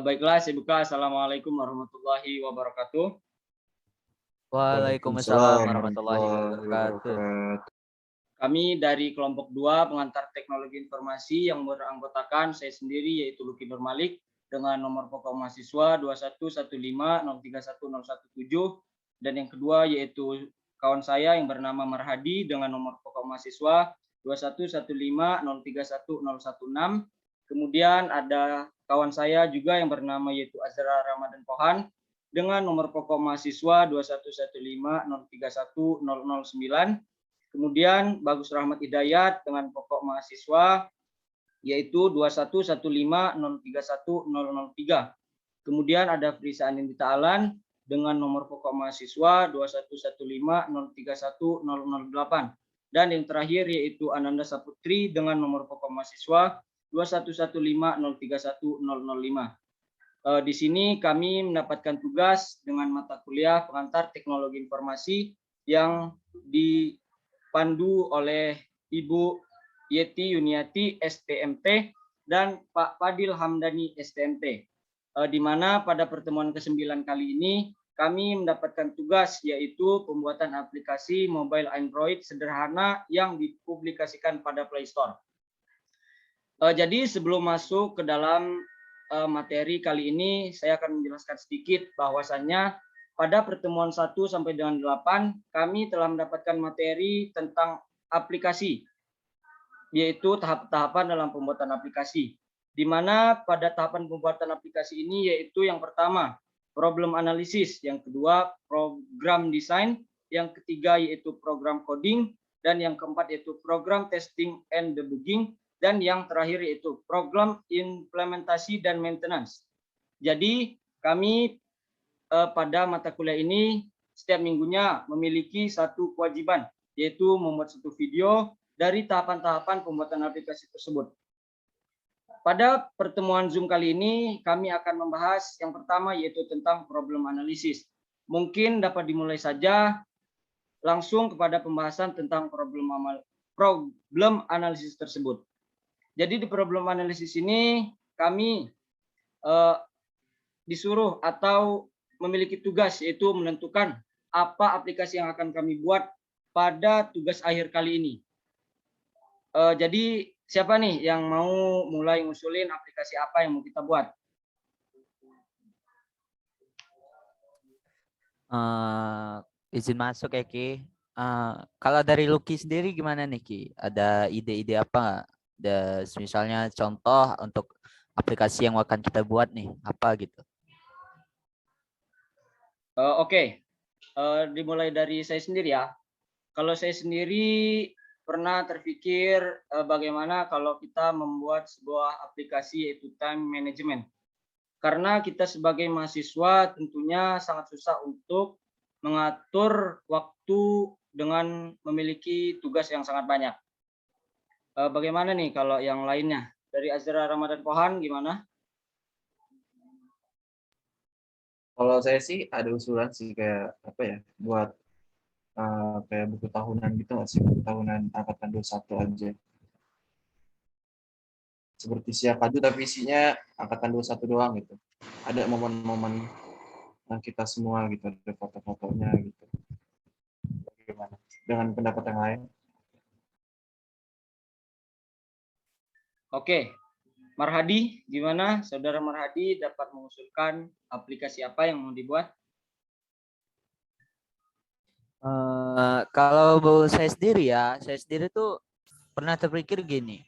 Baiklah, saya buka. Assalamualaikum warahmatullahi wabarakatuh. Waalaikumsalam warahmatullahi wabarakatuh. Kami dari kelompok 2 pengantar teknologi informasi yang beranggotakan saya sendiri yaitu Luki Nur Malik dengan nomor pokok mahasiswa 2115031017 dan yang kedua yaitu kawan saya yang bernama Marhadi dengan nomor pokok mahasiswa 2115031016. Kemudian ada kawan saya juga yang bernama yaitu Azra Ramadan Pohan dengan nomor pokok mahasiswa 2115031009. Kemudian Bagus Rahmat Hidayat dengan pokok mahasiswa yaitu 2115031003. Kemudian ada Frisa Anindita Alan dengan nomor pokok mahasiswa 2115031008. Dan yang terakhir yaitu Ananda Saputri dengan nomor pokok mahasiswa 2115031005. Di sini kami mendapatkan tugas dengan mata kuliah pengantar teknologi informasi yang dipandu oleh Ibu Yeti Yuniati STMT dan Pak Fadil Hamdani STMT. Di mana pada pertemuan ke-9 kali ini kami mendapatkan tugas yaitu pembuatan aplikasi mobile Android sederhana yang dipublikasikan pada Play Store. Jadi sebelum masuk ke dalam materi kali ini, saya akan menjelaskan sedikit bahwasannya pada pertemuan 1 sampai dengan 8 kami telah mendapatkan materi tentang aplikasi, yaitu tahap-tahapan dalam pembuatan aplikasi. Di mana pada tahapan pembuatan aplikasi ini yaitu yang pertama problem analisis, yang kedua program design, yang ketiga yaitu program coding, dan yang keempat yaitu program testing and debugging, dan yang terakhir yaitu program implementasi dan maintenance. Jadi kami pada mata kuliah ini setiap minggunya memiliki satu kewajiban, yaitu membuat satu video dari tahapan-tahapan pembuatan aplikasi tersebut. Pada pertemuan Zoom kali ini kami akan membahas yang pertama yaitu tentang problem analisis. Mungkin dapat dimulai saja langsung kepada pembahasan tentang problem analisis tersebut. Jadi di problem analisis ini kami disuruh atau memiliki tugas yaitu menentukan apa aplikasi yang akan kami buat pada tugas akhir kali ini. Jadi siapa nih yang mau mulai ngusulin aplikasi apa yang mau kita buat? Izin masuk ya Ki. Kalau dari Lucky sendiri gimana nih Ki? Ada ide-ide apa nggak? Misalnya contoh untuk aplikasi yang akan kita buat nih, apa gitu? Oke. Dimulai dari saya sendiri ya. Kalau saya sendiri pernah terpikir bagaimana kalau kita membuat sebuah aplikasi yaitu time management. Karena kita sebagai mahasiswa tentunya sangat susah untuk mengatur waktu dengan memiliki tugas yang sangat banyak. Bagaimana nih kalau yang lainnya? Dari Azra Ramadan Pohan gimana? Kalau saya sih ada usulan sih kayak apa ya, buat kayak buku tahunan gitu nggak sih, buku tahunan angkatan 21 aja. Seperti siap padu tapi isinya angkatan 21 doang gitu. Ada momen-momen kita semua gitu, ada foto-fotonya gitu. Bagaimana dengan pendapat yang lain? Oke. Marhadi, gimana? Saudara Marhadi dapat mengusulkan aplikasi apa yang mau dibuat? Kalau saya sendiri ya, saya sendiri tuh pernah terpikir gini.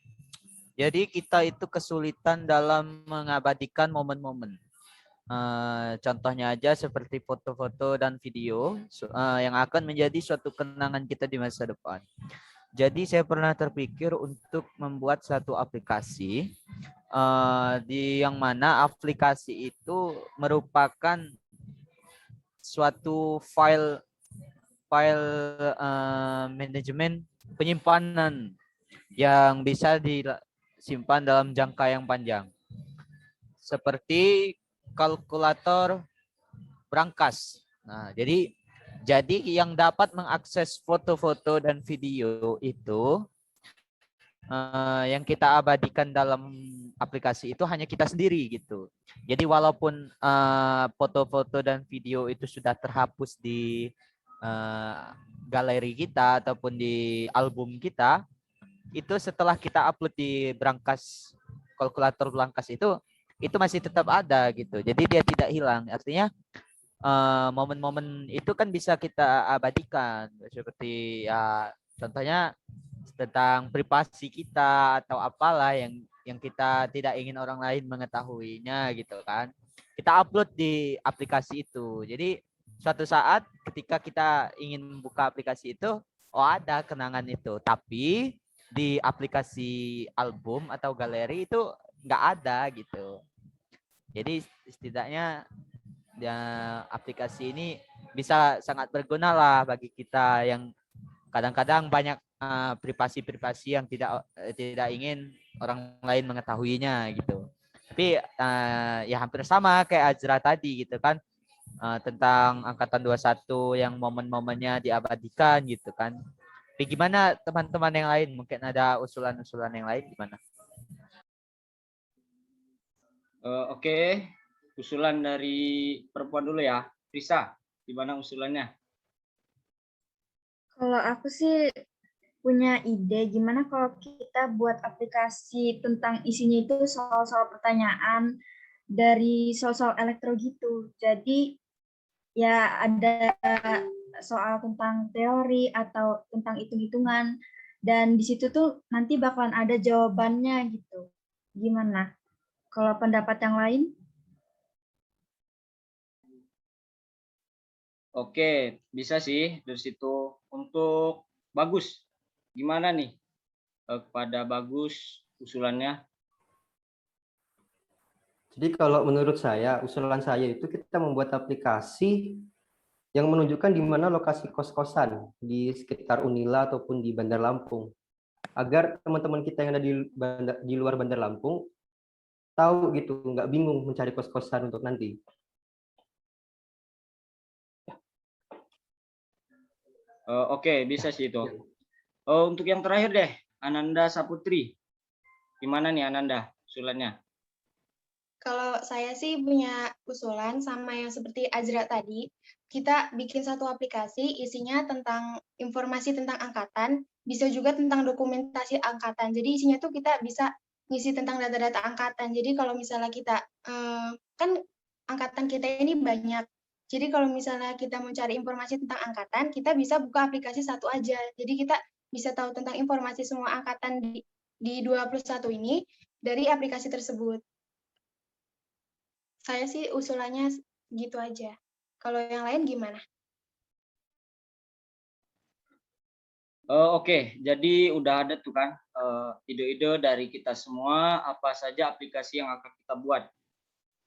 Jadi kita itu kesulitan dalam mengabadikan momen-momen. Contohnya aja seperti foto-foto dan video yang akan menjadi suatu kenangan kita di masa depan. Jadi saya pernah terpikir untuk membuat satu aplikasi yang mana aplikasi itu merupakan suatu file manajemen penyimpanan yang bisa disimpan dalam jangka yang panjang. Seperti kalkulator brankas. Nah, jadi yang dapat mengakses foto-foto dan video itu yang kita abadikan dalam aplikasi itu hanya kita sendiri gitu. Jadi walaupun foto-foto dan video itu sudah terhapus di galeri kita ataupun di album kita, itu setelah kita upload di berangkas kalkulator berangkas itu masih tetap ada gitu. Jadi dia tidak hilang. Artinya momen-momen itu kan bisa kita abadikan, seperti ya contohnya tentang privasi kita atau apalah yang kita tidak ingin orang lain mengetahuinya gitu kan. Kita upload di aplikasi itu. Jadi suatu saat ketika kita ingin buka aplikasi itu, oh ada kenangan itu. Tapi di aplikasi album atau galeri itu nggak ada gitu. Jadi setidaknya ya, aplikasi ini bisa sangat berguna lah bagi kita yang kadang-kadang banyak privasi-privasi yang tidak ingin orang lain mengetahuinya gitu. Tapi ya hampir sama kayak Azra tadi gitu kan, tentang angkatan 21 yang momen-momennya diabadikan gitu kan. Tapi gimana teman-teman yang lain? Mungkin ada usulan-usulan yang lain gimana? Oke, usulan dari perempuan dulu ya. Risa, gimana usulannya? Kalau aku sih punya ide gimana kalau kita buat aplikasi tentang isinya itu soal-soal pertanyaan dari soal-soal elektro gitu. Jadi ya ada soal tentang teori atau tentang hitung-hitungan dan di situ tuh nanti bakalan ada jawabannya gitu. Gimana? Kalau pendapat yang lain? Oke, bisa sih dari situ. Untuk Bagus, gimana nih kepada Bagus usulannya? Jadi kalau menurut saya, usulan saya itu kita membuat aplikasi yang menunjukkan di mana lokasi kos-kosan di sekitar Unila ataupun di Bandar Lampung. Agar teman-teman kita yang ada di luar Bandar Lampung tahu gitu, nggak bingung mencari kos-kosan untuk nanti. Oke, bisa sih itu. Untuk yang terakhir deh, Ananda Saputri. Gimana nih Ananda usulannya? Kalau saya sih punya usulan sama yang seperti Azra tadi, kita bikin satu aplikasi isinya tentang informasi tentang angkatan, bisa juga tentang dokumentasi angkatan. Jadi isinya tuh kita bisa ngisi tentang data-data angkatan. Jadi kalau misalnya kita, kan angkatan kita ini banyak. Jadi kalau misalnya kita mau cari informasi tentang angkatan, kita bisa buka aplikasi satu aja. Jadi kita bisa tahu tentang informasi semua angkatan di 21 ini dari aplikasi tersebut. Saya sih usulannya gitu aja. Kalau yang lain gimana? Oke, jadi udah ada tuh kan ide-ide dari kita semua apa saja aplikasi yang akan kita buat.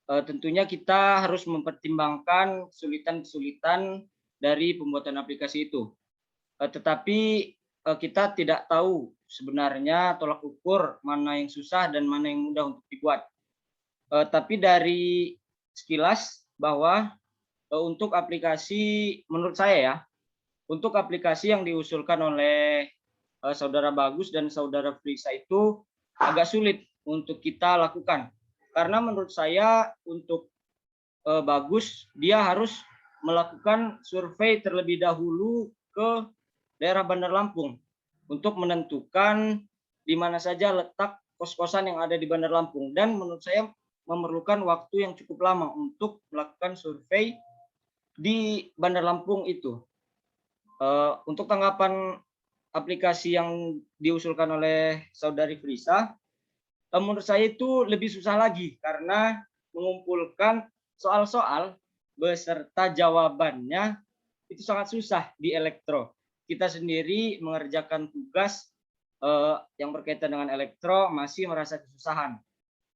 Tentunya kita harus mempertimbangkan kesulitan-kesulitan dari pembuatan aplikasi itu. Tetapi kita tidak tahu sebenarnya tolak ukur mana yang susah dan mana yang mudah untuk dibuat. Tapi dari sekilas bahwa untuk aplikasi menurut saya ya, untuk aplikasi yang diusulkan oleh Saudara Bagus dan Saudara Frisa itu agak sulit untuk kita lakukan. Karena menurut saya untuk Bagus dia harus melakukan survei terlebih dahulu ke daerah Bandar Lampung untuk menentukan di mana saja letak kos-kosan yang ada di Bandar Lampung, dan menurut saya memerlukan waktu yang cukup lama untuk melakukan survei di Bandar Lampung itu. Untuk tanggapan aplikasi yang diusulkan oleh Saudari Frisa, menurut saya itu lebih susah lagi karena mengumpulkan soal-soal beserta jawabannya itu sangat susah di elektro. Kita sendiri mengerjakan tugas yang berkaitan dengan elektro masih merasa kesusahan.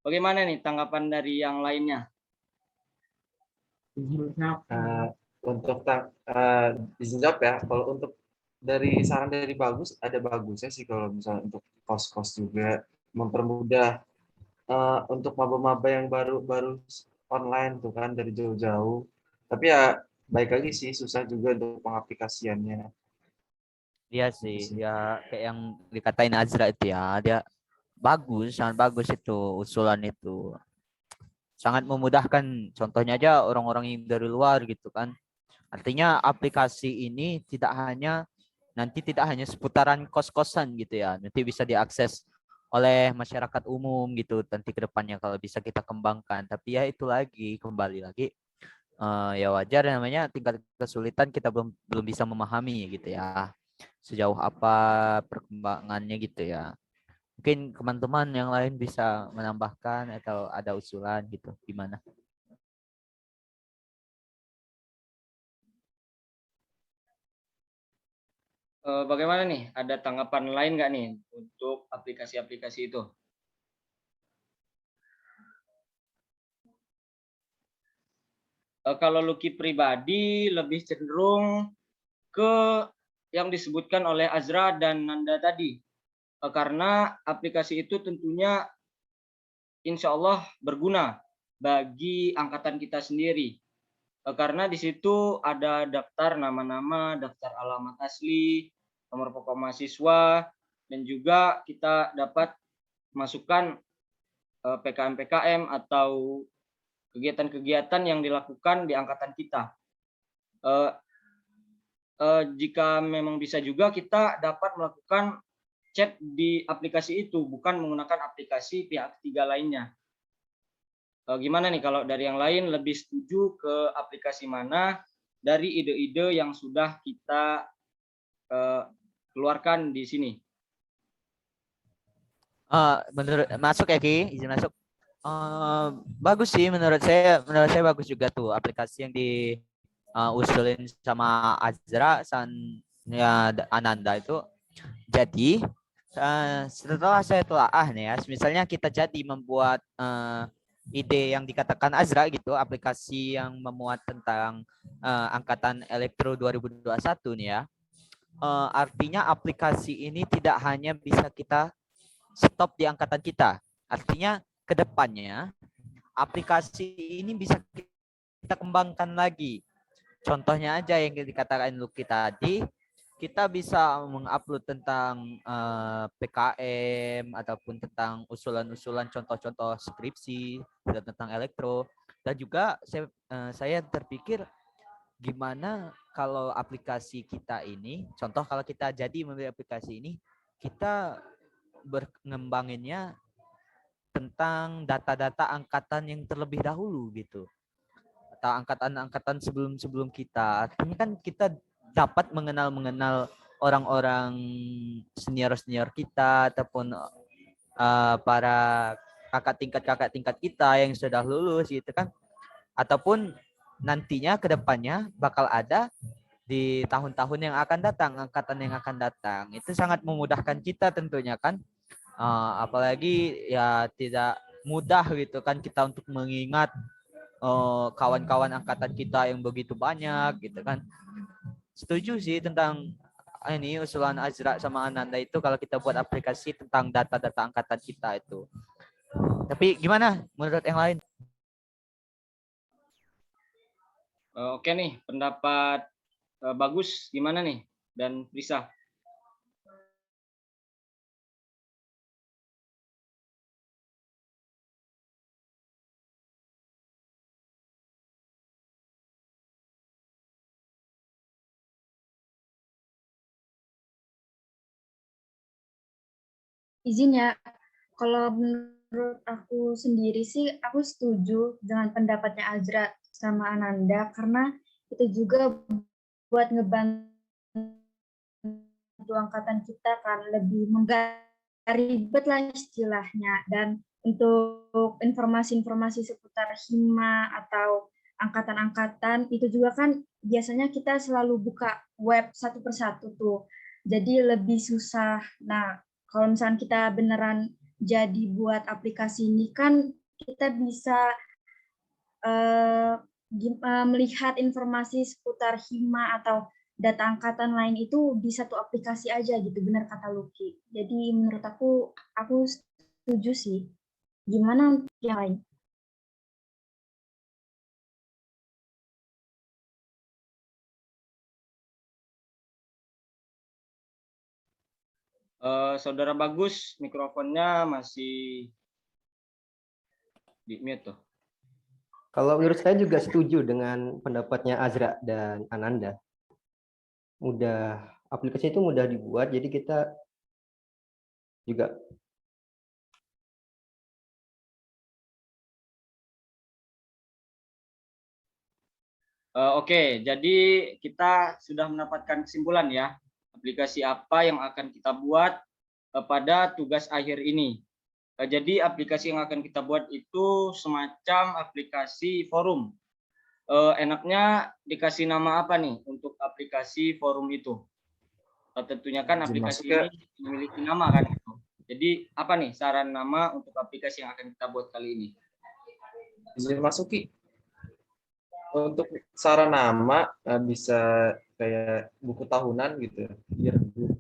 Bagaimana nih tanggapan dari yang lainnya? Untuk izin jawab ya, kalau untuk dari saran dari Bagus, ada bagusnya sih kalau misalnya untuk kos-kos juga mempermudah untuk maba-maba yang baru online tuh kan dari jauh-jauh. Tapi ya baik lagi sih, susah juga untuk pengaplikasiannya. Iya sih, ya kayak yang dikatain Azra itu ya, dia bagus, sangat bagus itu usulan itu. Sangat memudahkan. Contohnya aja orang-orang yang dari luar gitu kan. Artinya aplikasi ini tidak hanya seputaran kos-kosan gitu ya. Nanti bisa diakses oleh masyarakat umum gitu nanti ke depannya kalau bisa kita kembangkan. Tapi ya itu lagi kembali lagi ya wajar namanya tingkat kesulitan kita belum bisa memahami gitu ya. Sejauh apa perkembangannya gitu ya. Mungkin teman-teman yang lain bisa menambahkan atau ada usulan gitu gimana? Bagaimana nih? Ada tanggapan lain nggak nih untuk aplikasi-aplikasi itu? Kalau Lucky pribadi lebih cenderung ke yang disebutkan oleh Azra dan Nanda tadi. Karena aplikasi itu tentunya insya Allah berguna bagi angkatan kita sendiri. Karena di situ ada daftar nama-nama, daftar alamat asli, nomor pokok mahasiswa, dan juga kita dapat masukkan PKM-PKM atau kegiatan-kegiatan yang dilakukan di angkatan kita. Jika memang bisa juga kita dapat melakukan chat di aplikasi itu, bukan menggunakan aplikasi pihak ketiga lainnya. Gimana nih kalau dari yang lain lebih setuju ke aplikasi mana dari ide-ide yang sudah kita keluarkan di sini? Menurut masuk ya Ki, izin masuk. Bagus sih menurut saya bagus juga tuh aplikasi yang diusulin sama Azra ya Ananda itu. Jadi setelah saya telaah nih ya, misalnya kita jadi membuat ide yang dikatakan Azra gitu, aplikasi yang memuat tentang angkatan elektro 2021 nih ya. Artinya aplikasi ini tidak hanya bisa kita stop di angkatan kita. Artinya ke depannya aplikasi ini bisa kita kembangkan lagi. Contohnya aja yang dikatakan Lucky tadi, kita bisa mengupload tentang PKM ataupun tentang usulan-usulan contoh-contoh skripsi tentang elektro. Dan juga saya terpikir gimana kalau aplikasi kita ini, contoh kalau kita jadi memilih aplikasi ini, kita berngembanginnya tentang data-data angkatan yang terlebih dahulu gitu. Atau angkatan-angkatan sebelum kita. Artinya kan kita dapat mengenal orang-orang senior kita ataupun para kakak tingkat kita yang sudah lulus gitu kan. Ataupun nantinya ke depannya bakal ada di tahun-tahun yang akan datang, angkatan yang akan datang. Itu sangat memudahkan kita tentunya kan. Apalagi ya tidak mudah gitu kan kita untuk mengingat kawan-kawan angkatan kita yang begitu banyak gitu kan. Setuju sih tentang ini usulan Azra sama Ananda itu kalau kita buat aplikasi tentang data-data angkatan kita itu. Tapi gimana menurut yang lain? Oke nih, pendapat Bagus gimana nih? Dan Prisa? Izin ya, kalau menurut aku sendiri sih, aku setuju dengan pendapatnya Azra sama Ananda, karena itu juga buat ngebantu angkatan kita kan lebih ribet lah istilahnya. Dan untuk informasi-informasi seputar hima atau angkatan-angkatan, itu juga kan biasanya kita selalu buka web satu persatu tuh. Jadi lebih susah. Nah, kalau misalnya kita beneran jadi buat aplikasi ini kan kita bisa melihat informasi seputar hima atau data angkatan lain itu di satu aplikasi aja gitu, benar kata Lucky. Jadi menurut aku setuju sih. Gimana untuk yang lain? Saudara Bagus, mikrofonnya masih di mute tuh. Kalau menurut saya juga setuju dengan pendapatnya Azra dan Ananda. Aplikasi itu mudah dibuat, jadi kita juga Oke, jadi kita sudah mendapatkan kesimpulan ya, aplikasi apa yang akan kita buat pada tugas akhir ini. Jadi aplikasi yang akan kita buat itu semacam aplikasi forum. Enaknya dikasih nama apa nih untuk aplikasi forum itu? Tentunya kan Izin aplikasi masuk ya. ini memiliki nama kan. Jadi apa nih saran nama untuk aplikasi yang akan kita buat kali ini? Izin masuk, Ki. Untuk saran nama bisa kayak buku tahunan gitu, yearbook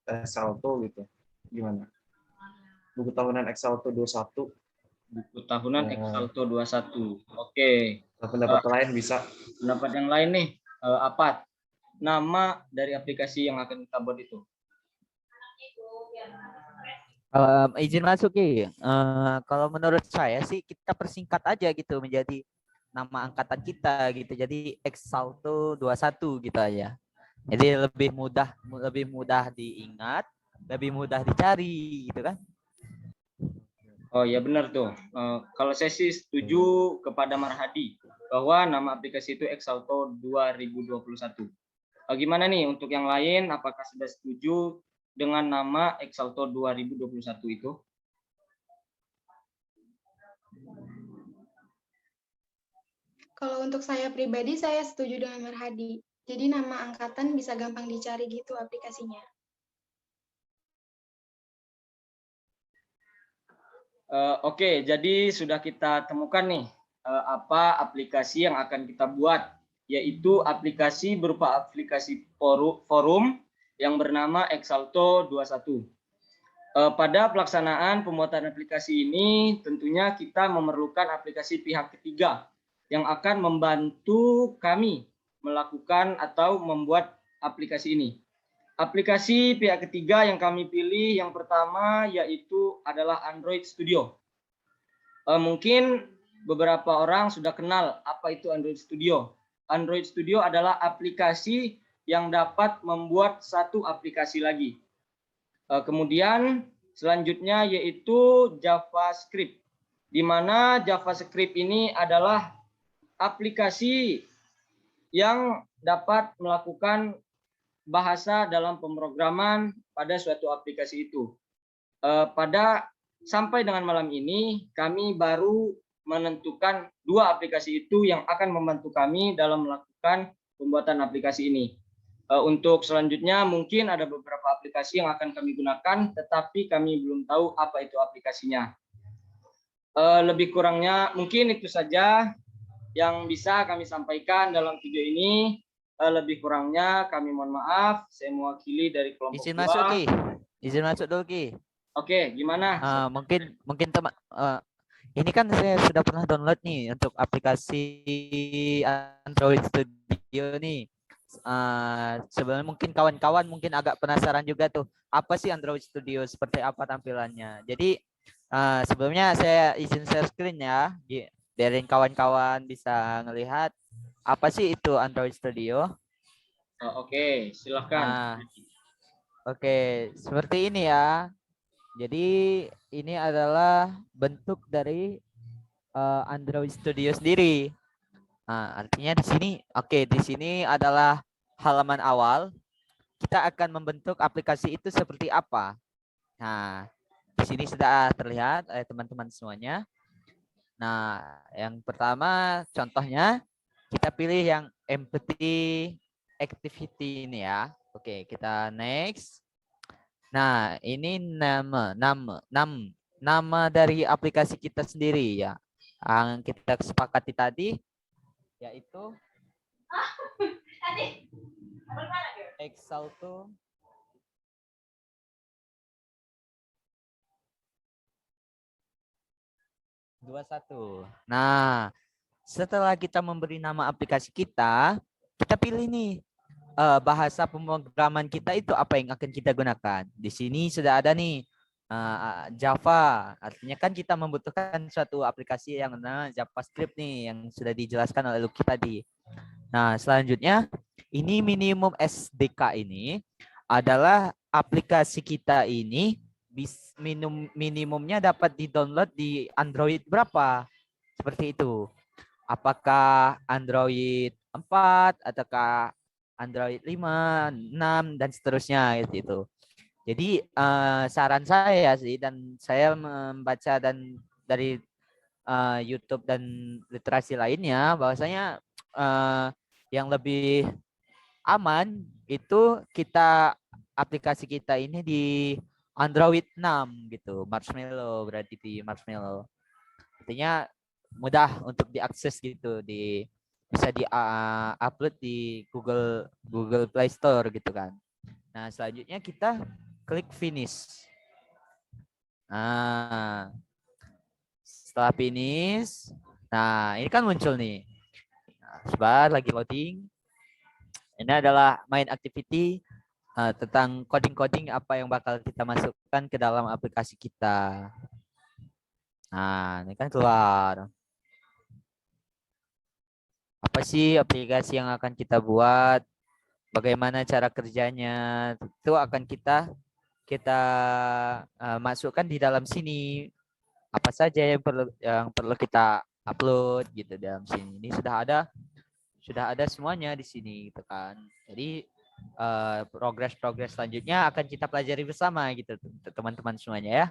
Exalto gitu. Gimana? Buku tahunan Exalto 21. Buku tahunan Ya. Exalto 21. Oke. Pendapat lain bisa. Pendapat yang lain nih, apa nama dari aplikasi yang akan kita buat itu? Izin masuk Ki. Kalau menurut saya sih kita persingkat aja gitu menjadi nama angkatan kita gitu. Jadi Exalto 21 gitu aja. Jadi lebih mudah diingat, lebih mudah dicari gitu kan. Oh ya benar tuh. Kalau saya sih setuju kepada Marhadi bahwa nama aplikasi itu Exalto 2021. Gimana nih untuk yang lain? Apakah sudah setuju dengan nama Exalto 2021 itu? Kalau untuk saya pribadi, saya setuju dengan Marhadi. Jadi nama angkatan bisa gampang dicari gitu aplikasinya. Oke, jadi sudah kita temukan nih apa aplikasi yang akan kita buat, yaitu aplikasi berupa aplikasi forum yang bernama Exalto 21. Pada pelaksanaan pembuatan aplikasi ini, tentunya kita memerlukan aplikasi pihak ketiga yang akan membantu kami melakukan atau membuat aplikasi ini. Aplikasi pihak ketiga yang kami pilih yang pertama yaitu adalah Android Studio. Mungkin beberapa orang sudah kenal apa itu Android Studio. Android Studio adalah aplikasi yang dapat membuat satu aplikasi lagi. Kemudian selanjutnya yaitu JavaScript, di mana JavaScript ini adalah aplikasi yang dapat melakukan bahasa dalam pemrograman pada suatu aplikasi itu. Sampai dengan malam ini kami baru menentukan 2 aplikasi itu yang akan membantu kami dalam melakukan pembuatan aplikasi ini. Untuk selanjutnya mungkin ada beberapa aplikasi yang akan kami gunakan, tetapi kami belum tahu apa itu aplikasinya. Lebih kurangnya mungkin itu saja yang bisa kami sampaikan dalam video ini. Lebih kurangnya kami mohon maaf. Saya mewakili dari kelompok Izin 2. masuk Ki. Izin masuk dulu Ki. Oke, gimana? Mungkin teman ini kan saya sudah pernah download nih untuk aplikasi Android Studio nih. Sebenarnya mungkin kawan-kawan mungkin agak penasaran juga tuh apa sih Android Studio, seperti apa tampilannya. Jadi sebelumnya saya izin share screen ya, biarin kawan-kawan bisa ngelihat apa sih itu Android Studio. Oke, silakan. Oke, seperti ini ya. Jadi ini adalah bentuk dari Android Studio sendiri. Nah, artinya di sini, di sini adalah halaman awal. Kita akan membentuk aplikasi itu seperti apa. Nah, di sini sudah terlihat teman-teman semuanya. Nah, yang pertama contohnya kita pilih yang empty activity ini ya. Oke, kita next. Nah, ini nama dari aplikasi kita sendiri ya. Yang kita sepakati tadi yaitu Exalto 21. Nah, setelah kita memberi nama aplikasi kita pilih nih bahasa pemrograman kita itu apa yang akan kita gunakan. Di sini sudah ada nih Java. Artinya kan kita membutuhkan suatu aplikasi yang namanya JavaScript nih yang sudah dijelaskan oleh Lucky tadi. Nah, selanjutnya ini minimum SDK ini adalah aplikasi kita ini minimumnya dapat di-download di Android berapa? Seperti itu. Apakah Android 4 ataukah Android 5, 6 dan seterusnya gitu. Jadi saran saya sih, dan saya membaca dan dari YouTube dan literasi lainnya bahwasanya yang lebih aman itu aplikasi kita ini di Android 6 gitu. Marshmallow berarti di Marshmallow. Artinya mudah untuk diakses gitu, bisa di-upload di Google Play Store gitu kan. Nah, selanjutnya kita klik finish. Nah, setelah finish, nah ini kan muncul nih. Nah, sebentar lagi loading. Ini adalah main activity tentang coding-coding apa yang bakal kita masukkan ke dalam aplikasi kita. Nah, ini kan keluar. Apa sih aplikasi yang akan kita buat? Bagaimana cara kerjanya? Itu akan kita masukkan di dalam sini. Apa saja yang perlu kita upload gitu dalam sini. Ini sudah ada semuanya di sini gitu kan. Jadi progres selanjutnya akan kita pelajari bersama gitu teman-teman semuanya ya.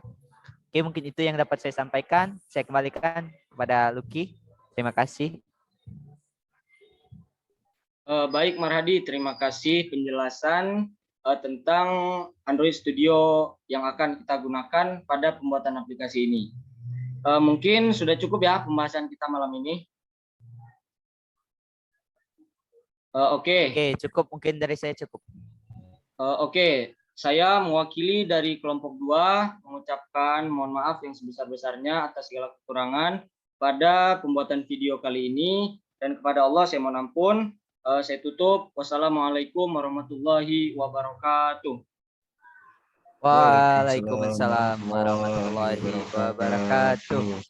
Oke, mungkin itu yang dapat saya sampaikan. Saya kembalikan kepada Lucky. Terima kasih. Baik Marhadi, terima kasih penjelasan tentang Android Studio yang akan kita gunakan pada pembuatan aplikasi ini. Mungkin sudah cukup ya pembahasan kita malam ini. Oke, cukup, mungkin dari saya cukup. Oke, saya mewakili dari kelompok 2 mengucapkan mohon maaf yang sebesar-besarnya atas segala kekurangan pada pembuatan video kali ini, dan kepada Allah saya mohon ampun. Saya tutup. Wassalamualaikum warahmatullahi wabarakatuh. Waalaikumsalam warahmatullahi wabarakatuh.